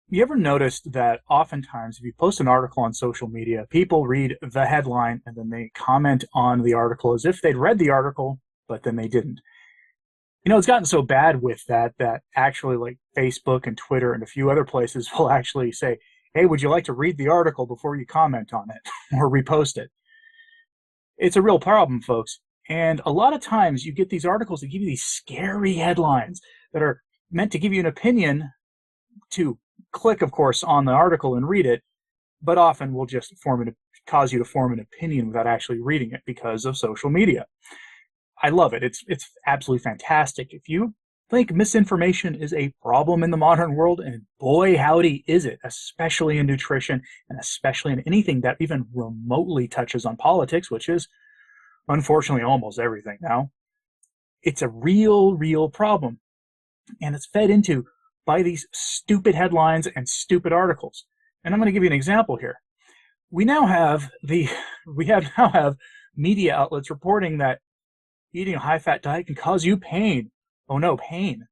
You ever noticed that oftentimes if you post an article on social media, people read the headline and then they comment on the article as if they'd read the article, but then they didn't. It's gotten so bad with that actually like Facebook and Twitter and a few other places will actually say, "Hey, would you like to read the article before you comment on it or repost it?" It's a real problem, folks. And a lot of times you get these articles that give you these scary headlines that are meant to give you an opinion to click, of course, on the article and read it, but often will just cause you to form an opinion without actually reading it because of social media. I love it. It's absolutely fantastic. If you think misinformation is a problem in the modern world, and boy howdy is it, especially in nutrition and especially in anything that even remotely touches on politics, which is unfortunately almost everything now, it's a real problem. And it's fed into by these stupid headlines and stupid articles. And I'm going to give you an example here. We now have media outlets reporting that eating a high-fat diet can cause you pain. Oh no, pain.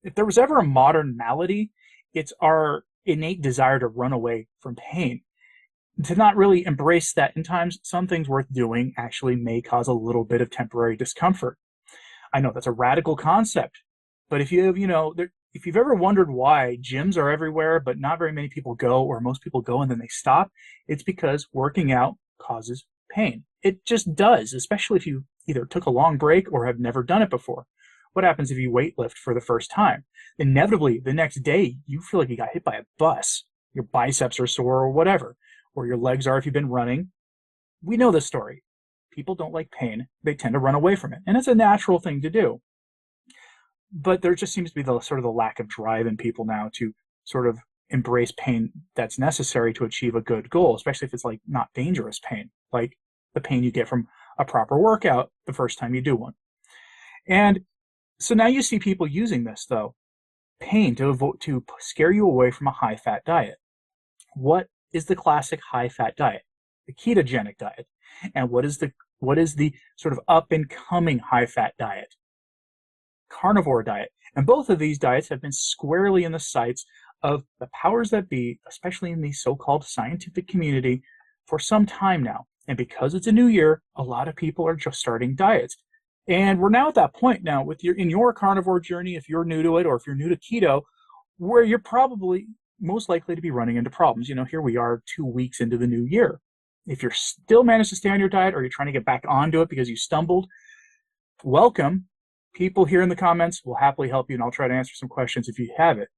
If there was ever a modern malady, it's our innate desire to run away from pain. To not really embrace that in times, some things worth doing actually may cause a little bit of temporary discomfort. I know that's a radical concept, but if you've ever wondered why gyms are everywhere, but not very many people go, or most people go and then they stop, it's because working out causes pain. It just does, especially if you either took a long break or have never done it before. What happens if you weightlift for the first time? Inevitably, the next day, you feel like you got hit by a bus. Your biceps are sore or whatever, or your legs are if you've been running. We know this story. People don't like pain. They tend to run away from it, and it's a natural thing to do. But there just seems to be the lack of drive in people now to sort of embrace pain that's necessary to achieve a good goal, especially if it's like not dangerous pain, like the pain you get from a proper workout the first time you do one. And so now you see people using this, though, pain to scare you away from a high-fat diet. What is the classic high-fat diet? The ketogenic diet. And what is the sort of up-and-coming high-fat diet? Carnivore diet. And both of these diets have been squarely in the sights of the powers that be, especially in the so-called scientific community, for some time now. And because it's a new year, a lot of people are just starting diets. And we're now at that point now in your carnivore journey, if you're new to it or if you're new to keto, where you're probably most likely to be running into problems. Here we are 2 weeks into the new year. If you're still managed to stay on your diet or you're trying to get back onto it because you stumbled, welcome. People here in the comments will happily help you, and I'll try to answer some questions if you have it.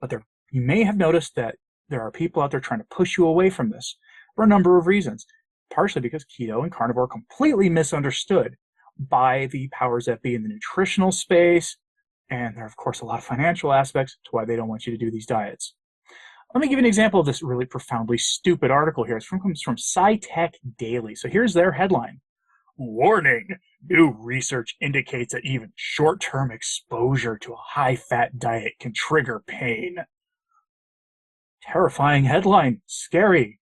But you may have noticed that there are people out there trying to push you away from this for a number of reasons, partially because keto and carnivore are completely misunderstood by the powers that be in the nutritional space, and there are, of course, a lot of financial aspects to why they don't want you to do these diets. Let me give you an example of this really profoundly stupid article here. It comes from SciTech Daily. So here's their headline. Warning, new research indicates that even short-term exposure to a high-fat diet can trigger pain. Terrifying headline, scary.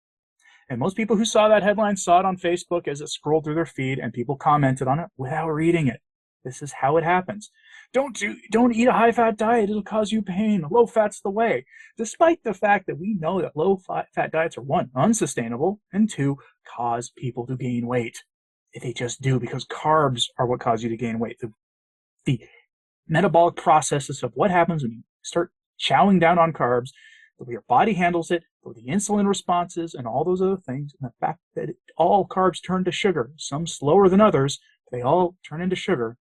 And most people who saw that headline saw it on Facebook as it scrolled through their feed, and people commented on it without reading it. This is how it happens. Don't eat a high-fat diet. It'll cause you pain. Low fat's the way. Despite the fact that we know that low-fat diets are, one, unsustainable, and two, cause people to gain weight. They just do, because carbs are what cause you to gain weight. The metabolic processes of what happens when you start chowing down on carbs, the way your body handles it, the insulin responses, and all those other things, and the fact that all carbs turn to sugar, some slower than others, they all turn into sugar.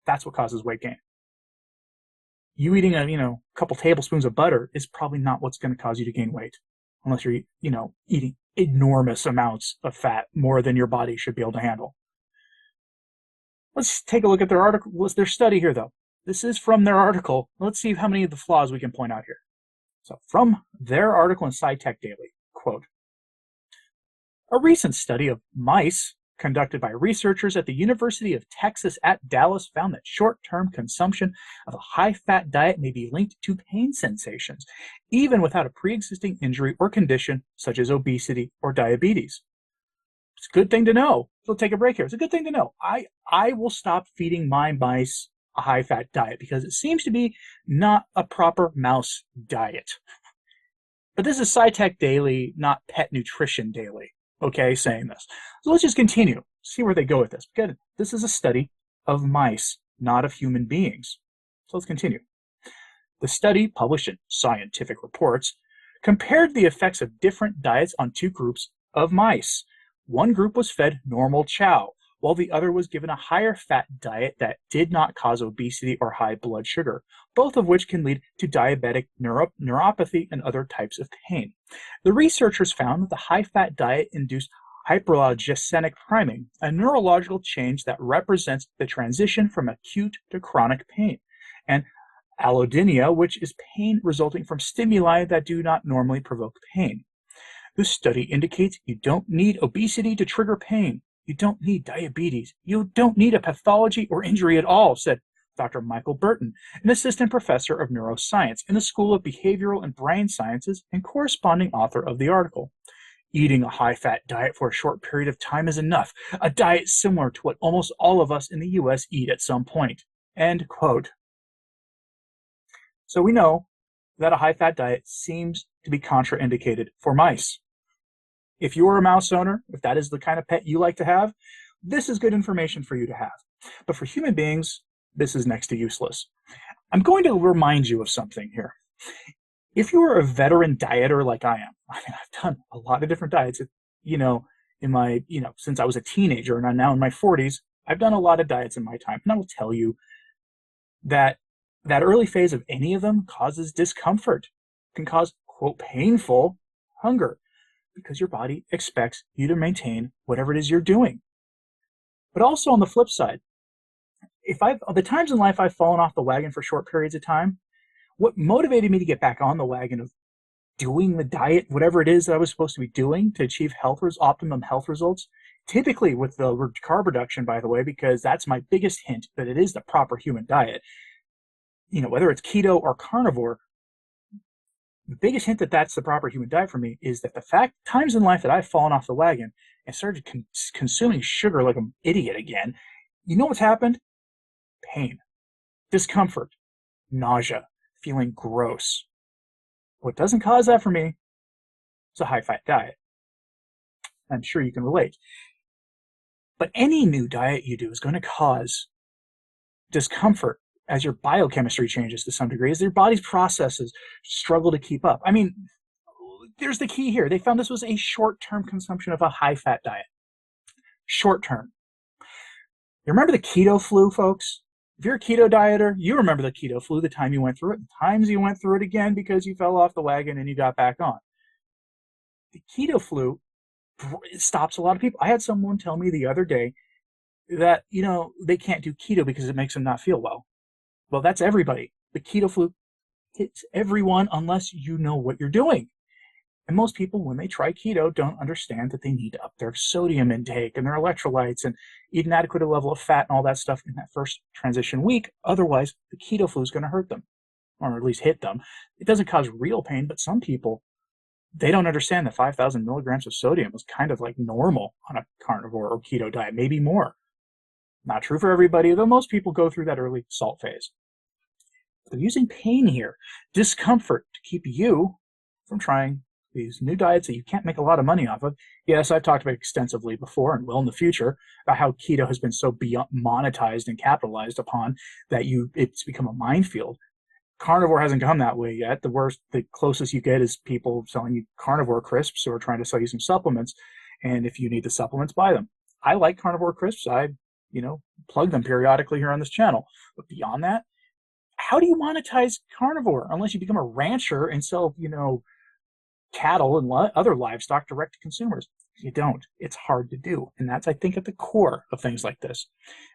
That's what causes weight gain. You eating a couple tablespoons of butter is probably not what's going to cause you to gain weight, unless you're eating enormous amounts of fat, more than your body should be able to handle. Let's take a look at their article. What's their study here, though? This is from their article. Let's see how many of the flaws we can point out here. So from their article in SciTech Daily, quote, a recent study of mice conducted by researchers at the University of Texas at Dallas found that short-term consumption of a high-fat diet may be linked to pain sensations, even without a pre-existing injury or condition such as obesity or diabetes. It's a good thing to know. So take a break here. It's a good thing to know. I will stop feeding my mice a high-fat diet because it seems to be not a proper mouse diet. But this is SciTech Daily, not Pet Nutrition Daily, okay, saying this. So let's just continue, see where they go with this. Because this is a study of mice, not of human beings. So let's continue. The study, published in Scientific Reports, compared the effects of different diets on two groups of mice. One group was fed normal chow, while the other was given a higher fat diet that did not cause obesity or high blood sugar, both of which can lead to diabetic neuropathy and other types of pain. The researchers found that the high-fat diet induced hyperalgesic priming, a neurological change that represents the transition from acute to chronic pain, and allodynia, which is pain resulting from stimuli that do not normally provoke pain. This study indicates you don't need obesity to trigger pain. You don't need diabetes. You don't need a pathology or injury at all, said Dr. Michael Burton, an assistant professor of neuroscience in the School of Behavioral and Brain Sciences and corresponding author of the article. Eating a high-fat diet for a short period of time is enough, a diet similar to what almost all of us in the U.S. eat at some point. End quote. So we know that a high-fat diet seems to be contraindicated for mice. If you are a mouse owner, if that is the kind of pet you like to have, this is good information for you to have. But for human beings, this is next to useless. I'm going to remind you of something here. If you are a veteran dieter like I am, I mean, I've done a lot of different diets, in my, since I was a teenager and I'm now in my 40s, I've done a lot of diets in my time. And I will tell you that that early phase of any of them causes discomfort, can cause, quote, painful hunger, because your body expects you to maintain whatever it is you're doing. But also on the flip side, the times in life I've fallen off the wagon for short periods of time, what motivated me to get back on the wagon of doing the diet, whatever it is that I was supposed to be doing to achieve optimum health results, typically with the carb reduction, by the way, because that's my biggest hint that it is the proper human diet. Whether it's keto or carnivore, the biggest hint that that's the proper human diet for me is that the times in life that I've fallen off the wagon and started consuming sugar like an idiot again, you know what's happened? Pain, discomfort, nausea, feeling gross. What doesn't cause that for me is a high-fat diet. I'm sure you can relate. But any new diet you do is going to cause discomfort as your biochemistry changes to some degree, as your body's processes struggle to keep up. I mean, there's the key here. They found this was a short-term consumption of a high-fat diet. Short-term. You remember the keto flu, folks? If you're a keto dieter, you remember the keto flu, the time you went through it, the times you went through it again because you fell off the wagon and you got back on. The keto flu, it stops a lot of people. I had someone tell me the other day that, they can't do keto because it makes them not feel well. Well, that's everybody. The keto flu hits everyone unless you know what you're doing. And most people, when they try keto, don't understand that they need to up their sodium intake and their electrolytes and eat an adequate level of fat and all that stuff in that first transition week. Otherwise, the keto flu is going to hurt them, or at least hit them. It doesn't cause real pain, but some people, they don't understand that 5,000 milligrams of sodium is kind of like normal on a carnivore or keto diet, maybe more. Not true for everybody, though most people go through that early salt phase. They're using pain here, discomfort, to keep you from trying these new diets that you can't make a lot of money off of. Yes, I've talked about extensively before and will in the future about how keto has been so monetized and capitalized upon that it's become a minefield. Carnivore hasn't come that way yet. The closest you get is people selling you Carnivore Crisps who are trying to sell you some supplements. And if you need the supplements, buy them. I like Carnivore Crisps. I, plug them periodically here on this channel. But beyond that, how do you monetize carnivore unless you become a rancher and sell, cattle and other livestock direct to consumers? You don't. It's hard to do. And that's, I think, at the core of things like this.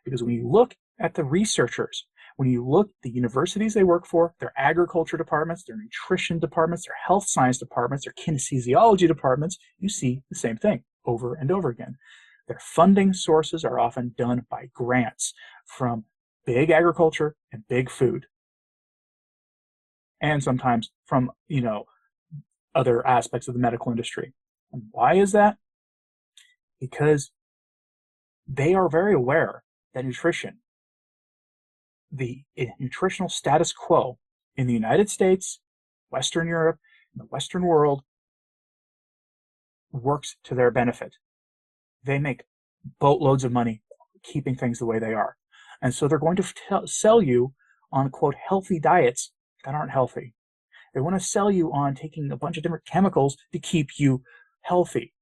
Because when you look at the researchers, when you look at the universities they work for, their agriculture departments, their nutrition departments, their health science departments, their kinesiology departments, you see the same thing over and over again. Their funding sources are often done by grants from big agriculture and big food. And sometimes from, other aspects of the medical industry. And why is that? Because they are very aware that nutrition the nutritional status quo in the United States, Western Europe, and the Western world works to their benefit. They make boatloads of money keeping things the way they are. And so they're going to sell you on, quote, healthy diets that aren't healthy. They want to sell you on taking a bunch of different chemicals to keep you healthy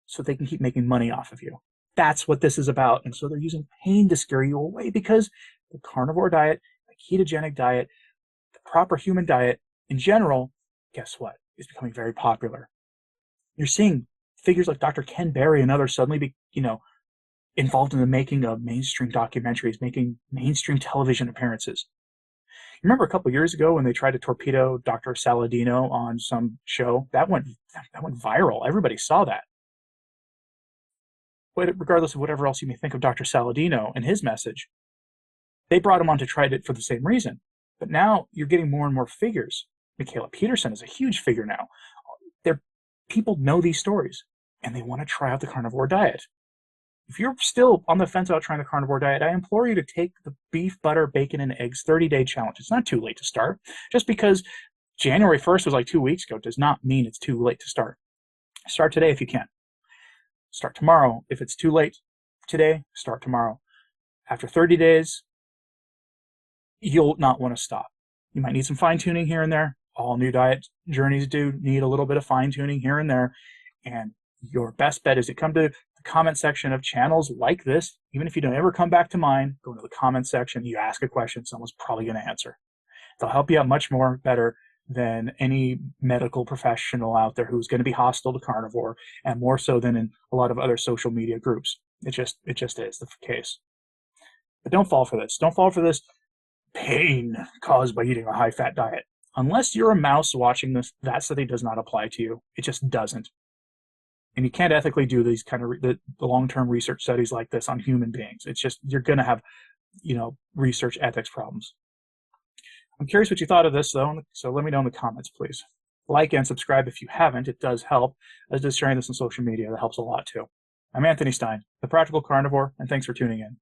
so they can keep making money off of you. That's what this is about. And so they're using pain to scare you away, because the carnivore diet, the ketogenic diet, the proper human diet in general, guess what, is becoming very popular. You're seeing figures like Dr. Ken Berry and others suddenly be, involved in the making of mainstream documentaries, making mainstream television appearances. You remember a couple of years ago when they tried to torpedo Dr. Saladino on some show? That went viral. Everybody saw that. But regardless of whatever else you may think of Dr. Saladino and his message, they brought him on to try it for the same reason. But now you're getting more and more figures. Michaela Peterson is a huge figure now. People know these stories, and they want to try out the carnivore diet. If you're still on the fence about trying the carnivore diet, I implore you to take the beef, butter, bacon, and eggs 30-day challenge. It's not too late to start. Just because January 1st was like 2 weeks ago does not mean it's too late to start. Start today if you can. Start tomorrow. If it's too late today, start tomorrow. After 30 days, you'll not want to stop. You might need some fine-tuning here and there. All new diet journeys do need a little bit of fine-tuning here and there. And your best bet is to come to the comment section of channels like this. Even if you don't ever come back to mine, go to the comment section, you ask a question, someone's probably going to answer. They'll help you out much more better than any medical professional out there who's going to be hostile to carnivore, and more so than in a lot of other social media groups. It just is the case. But don't fall for this. Don't fall for this pain caused by eating a high-fat diet. Unless you're a mouse watching this, that study does not apply to you. It just doesn't. And you can't ethically do these kind of the long-term research studies like this on human beings. It's just, you're going to have, research ethics problems. I'm curious what you thought of this, though, so let me know in the comments, please. Like and subscribe if you haven't. It does help, as does sharing this on social media. That helps a lot, too. I'm Anthony Stine, the Practical Carnivore, and thanks for tuning in.